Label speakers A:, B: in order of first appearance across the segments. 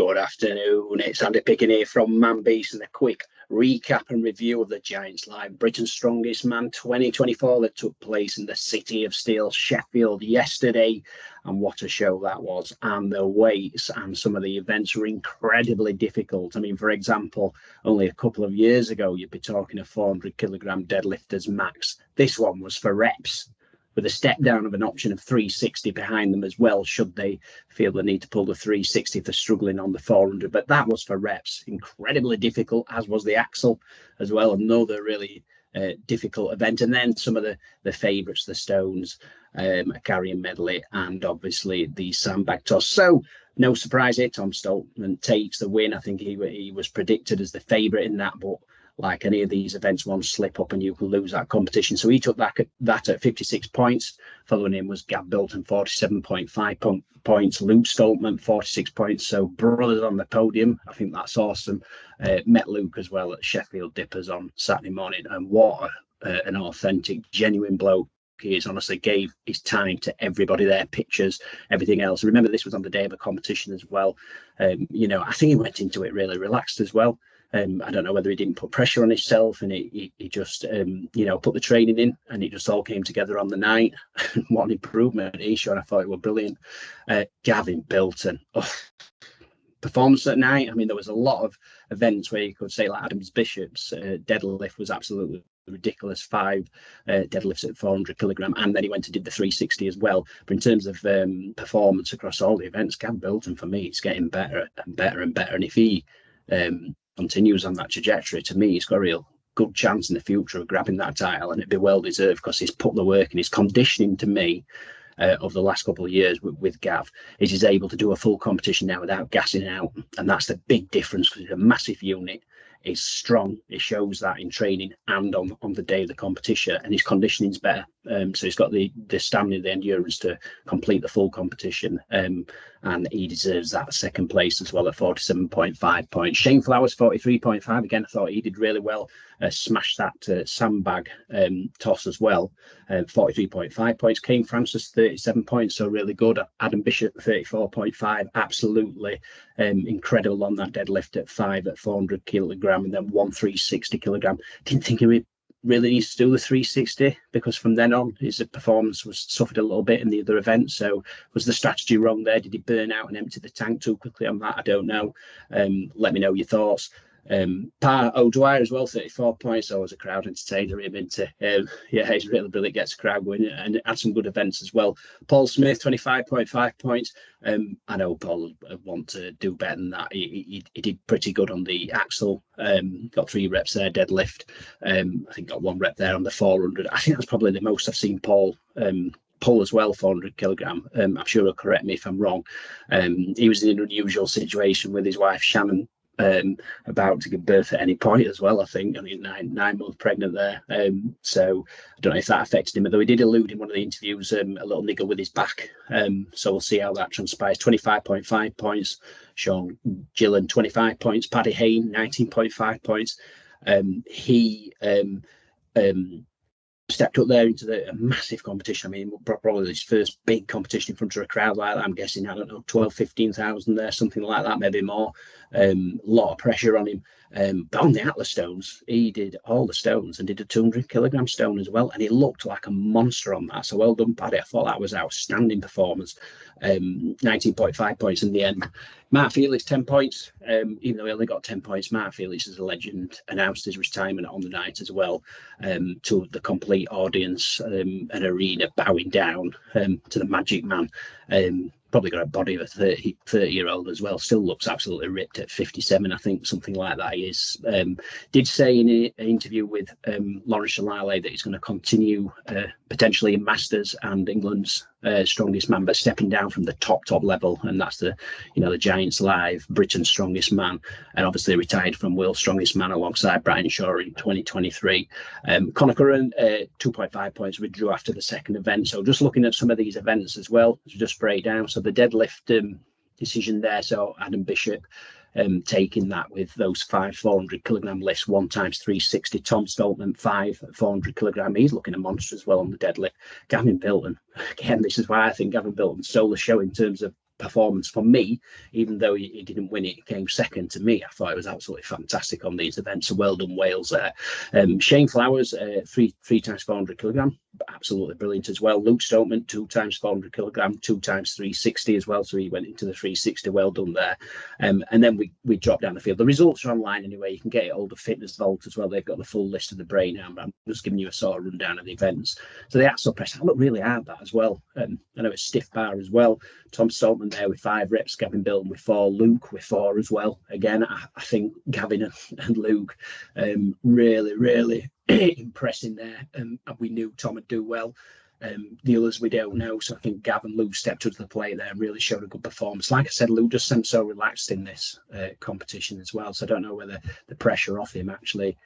A: Good afternoon. It's Andy Picking here from Man Beast, and a quick recap and review of the Giants Live Britain's Strongest Man 2024 that took place in the City of Steel, Sheffield, yesterday. And what a show that was. And the weights and some of the events were incredibly difficult. I mean, for example, only a couple of years ago, you'd be talking a 400 kilogram deadlift as max. This one was for reps, with a step down of an option of 360 behind them as well, should they feel the need to pull the 360 if they're struggling on the 400. But that was for reps. Incredibly difficult, as was the axle as well. Another really difficult event. And then some of the favourites, the stones, a carrying medley, and obviously the sandbag toss. So no surprise here, Tom Stoltman takes the win. I think he was predicted as the favourite in that, but like any of these events, one slip up and you can lose that competition. So he took that at 56 points. Following him was Gav Bilton, 47.5 points. Luke Stoltman, 46 points. So brothers on the podium. I think that's awesome. Met Luke as well at Sheffield Dippers on Saturday morning. And what an authentic, genuine bloke he is. Honestly, gave his time to everybody there, pictures, everything else. Remember, this was on the day of a competition as well. I think he went into it really relaxed as well. I don't know whether he didn't put pressure on himself, and he just, put the training in, and it just all came together on the night. What an improvement he showed. I thought it was brilliant. Gav Bilton. Performance at night. I mean, there was a lot of events where you could say, like Adams Bishop's deadlift was absolutely ridiculous, 5 deadlifts at 400 kilogram, and then he went and did the 360 as well. But in terms of performance across all the events, Gav Bilton, for me, it's getting better and better and better. And if he continues on that trajectory, to me, he's got a real good chance in the future of grabbing that title, and it'd be well deserved because he's put the work in. His conditioning, to me, over the last couple of years with Gav, is he's able to do a full competition now without gassing out, and that's the big difference because he's a massive unit. He's strong. He shows that in training and on the day of the competition, and his conditioning's better. So he's got the stamina, the endurance to complete the full competition, and he deserves that second place as well at 47.5 points. Shane Flowers, 43.5. Again, I thought he did really well. Smashed that sandbag toss as well. 43.5 points. Kane Francis, 37 points, so really good. Adam Bishop, 34.5. Absolutely incredible on that deadlift at 5 at 400 kilogram, and then 360 kilogram. Didn't think he really needs to do the 360 because from then on his performance was suffered a little bit in the other events. So was the strategy wrong there? Did he burn out and empty the tank too quickly on that? I don't know. Let me know your thoughts. Pa O'Dwyer as well, 34 points. Always a crowd entertainer, him into he's really brilliant, gets a crowd going, and had some good events as well. Paul Smith, 25.5 points. I know Paul would want to do better than that. He did pretty good on the axle. Got 3 reps there, deadlift. I think got 1 rep there on the 400. I think that's probably the most I've seen Paul pull as well, 400 kilogram. I'm sure he'll correct me if I'm wrong. He was in an unusual situation with his wife Shannon, about to give birth at any point as well. I think 9 months pregnant there. So I don't know if that affected him, although he did allude in one of the interviews a little niggle with his back. So we'll see how that transpires. 25.5 points. Sean Gillen, 25 points. Paddy Haynes, 19.5 points. He stepped up there into a massive competition. I mean, probably his first big competition in front of a crowd like that. I'm guessing, 12,000-15,000 there, something like that, maybe more. Lot of pressure on him. But on the Atlas stones, he did all the stones and did a 200 kilogram stone as well, and he looked like a monster on that. So well done, Paddy. I thought that was outstanding performance. 19.5 points in the end. Mark Felix, 10 points. Even though he only got 10 points, Mark Felix is a legend. Announced his retirement on the night as well, to the complete audience, an arena bowing down to the Magic Man. Probably got a body of a 30-year-old as well. Still looks absolutely ripped at 57, I think, something like that he is. Did say in an interview with Lawrence Shalale that he's going to continue potentially in Masters and England's Strongest Man, but stepping down from the top level, and that's the Giants Live Britain's Strongest Man, and obviously retired from World's Strongest Man alongside Brian Shaw in 2023. Conor Curran, 2.5 points, withdrew after the second event. So just looking at some of these events as well, just break down. So the deadlift decision there. So Adam Bishop taking that with those 5 400 kilogram lifts, 1 times 360. Tom Stoltman, 5 400 kilogram. He's looking a monster as well on the deadlift. Gavin Bilton, again, this is why I think Gavin Bilton stole the show in terms of performance for me. Even though he didn't win it, he came second to me. I thought it was absolutely fantastic on these events. So well done, Wales there. Shane Flowers, three times 400 kilogram, absolutely brilliant as well. Luke Stoltman, 2 times 400 kilogram, 2 times 360 as well. So he went into the 360. Well done there. And then we dropped down the field. The results are online anyway. You can get it all the Fitness Vault as well. They've got the full list of the breakdown, but I'm just giving you a sort of rundown of the events. So the axle press, I look really hard that as well. I know it's stiff bar as well. Tom Stoltman there with 5 reps, Gavin Bilton with 4, Luke with 4 as well. Again, I think Gavin and Luke really impressing there. We knew Tom would do well. The others we don't know, so I think Gav and Luke stepped up to the plate there and really showed a good performance. Like I said, Luke just seemed so relaxed in this competition as well, so I don't know whether the pressure off him actually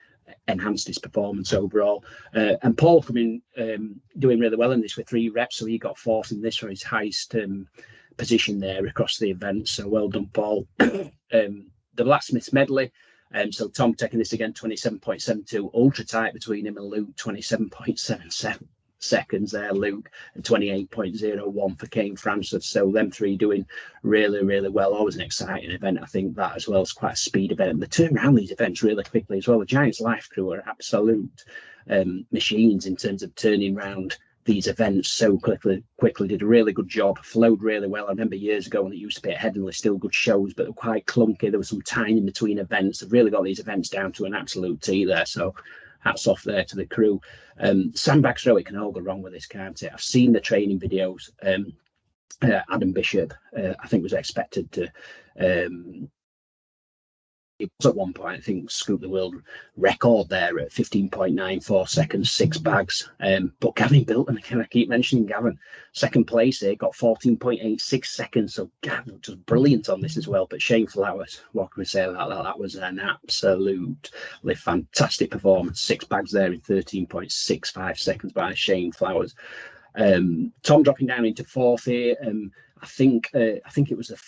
A: enhanced his performance overall. And Paul coming doing really well in this with 3 reps, so he got 4th in this for his highest position there across the event, so well done, Paul. The Blacksmiths medley, so Tom taking this again, 27.72, ultra tight between him and Luke, 27.77 seconds there, Luke, and 28.01 for Kane Francis. So them 3 doing really well. Always an exciting event. I think that as well is quite a speed event, and they turn around these events really quickly as well. The Giants Life crew are absolute machines in terms of turning around these events so quickly. Did a really good job, flowed really well. I remember years ago when it used to be at Headingley, still good shows, but they're quite clunky. There was some time in between events. They've really got these events down to an absolute T there, so hats off there to the crew. Sandbag throw, it can all go wrong with this, can't it? I've seen the training videos. Adam Bishop, I think, was expected to it was at one point, I think, scoop the world record there at 15.94 seconds, 6 bags. But Gavin Bilton, again, I keep mentioning Gavin, second place here, got 14.86 seconds. So Gavin just brilliant on this as well. But Shane Flowers, what can we say about that? That was an absolutely fantastic performance. 6 bags there in 13.65 seconds by Shane Flowers. Tom dropping down into 4th here. I think it was the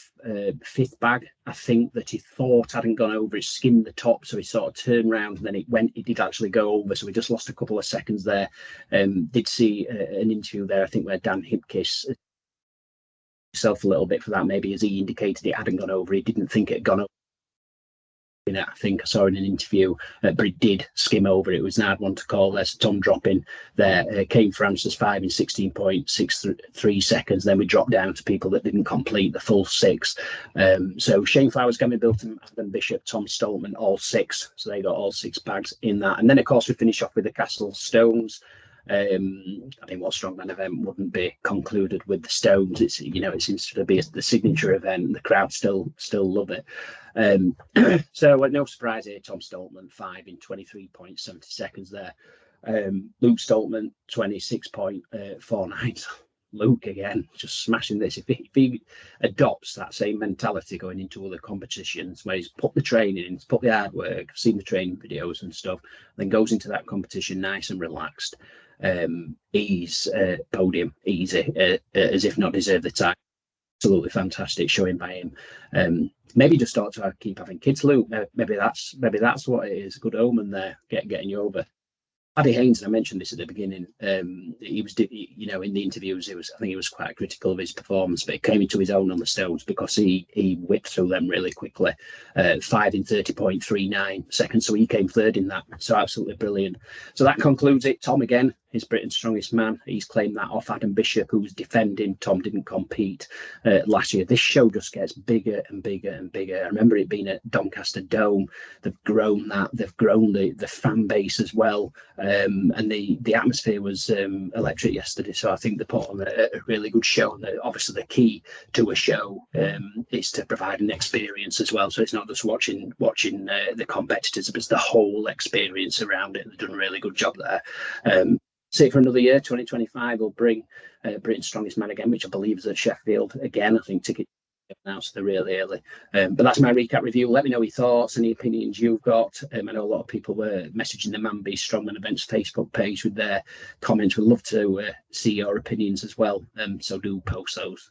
A: 5th bag. I think that he thought hadn't gone over. It skimmed the top, so he sort of turned around and then it did actually go over. So we just lost a couple of seconds there. Did see an interview there, I think, where Dan Hipkiss himself a little bit for that. Maybe as he indicated it hadn't gone over. He didn't think it had gone over. I think I saw in an interview, but it did skim over. It was an hard one to call. There's Tom dropping there. Kane Francis 5 in 16.63 seconds. Then we dropped down to people that didn't complete the full 6. So Shane Flowers, Gav Bilton, Adam Bishop, Tom Stoltman, all 6. So they got all 6 bags in that. And then, of course, we finish off with the Castle Stones. I mean, what strongman event wouldn't be concluded with the Stones? It's, you know, it seems to be the signature event. The crowd still love it. So no surprise here, Tom Stoltman 5 in 23.70 seconds there. Luke Stoltman 26.49. Luke again just smashing this. If he adopts that same mentality going into other competitions where he's put the training in, he's put the hard work, I've seen the training videos and stuff, then goes into that competition nice and relaxed, he's podium easy, as if not deserve the time. Absolutely fantastic showing by him. Maybe just ought to keep having kids, Luke. Maybe that's what it is. A good omen there, getting you over. Paddy Haynes, and I mentioned this at the beginning, he was, you know, in the interviews, I think he was quite critical of his performance, but he came into his own on the Stones because he whipped through them really quickly. 5 in 30.39 seconds, so he came 3rd in that. So absolutely brilliant. So that concludes it. Tom again, is Britain's strongest man. He's claimed that off Adam Bishop, who was defending. Tom didn't compete last year. This show just gets bigger and bigger and bigger. I remember it being at Doncaster Dome. They've grown that. They've grown the fan base as well. And the atmosphere was electric yesterday. So I think they put on a really good show. And obviously the key to a show is to provide an experience as well. So it's not just watching the competitors, but it's the whole experience around it. They've done a really good job there. See for another year. 2025 will bring Britain's strongest man again, which I believe is at Sheffield again. I think tickets announced they're really early. But that's my recap review. Let me know your thoughts, any opinions you've got. I know a lot of people were messaging the Man Beast Strongman Events Facebook page with their comments. We'd love to see your opinions as well. So do post those.